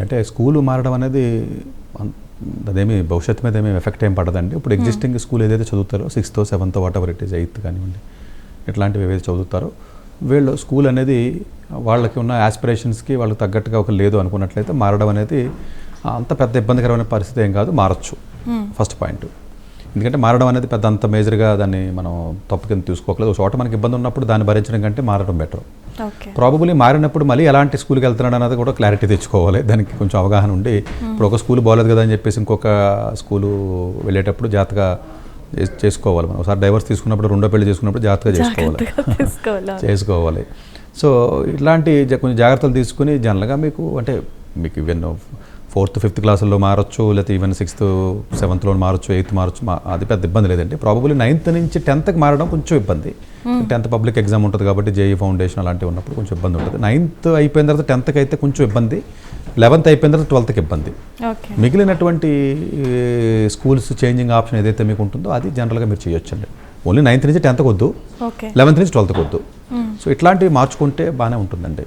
అంటే స్కూలు మారడం అనేది అదేమి భవిష్యత్తు మీద ఏమీ ఎఫెక్ట్ ఏం పడదండి. ఇప్పుడు ఎగ్జిస్టింగ్ స్కూల్ ఏదైతే చదువుతారో 6th 7th what ever it is 8th కానివ్వండి ఇట్లాంటివి ఏవైతే చదువుతారో వీళ్ళు స్కూల్ అనేది వాళ్ళకి ఉన్న యాస్పిరేషన్స్కి వాళ్ళకి తగ్గట్టుగా ఒక లేదు అనుకున్నట్లయితే మారడం అనేది అంత పెద్ద ఇబ్బందికరమైన పరిస్థితి ఏం కాదు, మారచ్చు. First point. ఎందుకంటే మారడం అనేది పెద్ద అంత మేజర్గా దాన్ని మనం తప్పు కింద తీసుకోకలేదు. ఒక చోట మనకి ఇబ్బంది ఉన్నప్పుడు దాన్ని భరించడం కంటే మారడం బెటర్. ప్రాబబుల్లీ మారినప్పుడు మళ్ళీ ఎలాంటి స్కూల్కి వెళ్తున్నాడు అన్నది కూడా క్లారిటీ తెచ్చుకోవాలి. దానికి కొంచెం అవగాహన ఉండి ఇప్పుడు ఒక స్కూల్ బాగోలేదు కదా అని చెప్పేసి ఇంకొక స్కూలు వెళ్ళేటప్పుడు జాగ్రత్తగా చేసుకోవాలి. మనం ఒకసారి డైవర్స్ తీసుకున్నప్పుడు రెండో పెళ్లి చేసుకున్నప్పుడు జాగ్రత్తగా చేసుకోవాలి. సో ఇట్లాంటి కొంచెం జాగ్రత్తలు తీసుకుని జనరల్గా మీకు ఈవెన్ 4th 5th క్లాసుల్లో మారచ్చు, లేకపోతే ఈవెన్ 6th 7thలో మారచ్చు, 8th మారచ్చు, అది పెద్ద ఇబ్బంది లేదండి. ప్రాబబుల్లీ 9th నుంచి 10thకి మారడం కొంచెం ఇబ్బంది. 10th పబ్లిక్ ఎగ్జామ్ ఉంటుంది కాబట్టి జేఈ ఫౌండేషన్ అలాంటివి ఉన్నప్పుడు కొంచెం ఇబ్బంది ఉంటుంది. 9th అయిపోయిన తర్వాత 10thకి అయితే కొంచెం ఇబ్బంది, 11th అయిపోయిన తర్వాత 12thకి ఇబ్బంది. మిగిలినటువంటి స్కూల్స్ చేంజింగ్ ఆప్షన్ ఏదైతే మీకు ఉంటుందో అది జనరల్గా మీరు చేయొచ్చండి. ఓన్లీ 9th నుంచి 10thకి వద్దు, 11th నుంచి 12thకి వద్దు. సో ఇట్లాంటివి మార్చుకుంటే బాగానే ఉంటుందండి.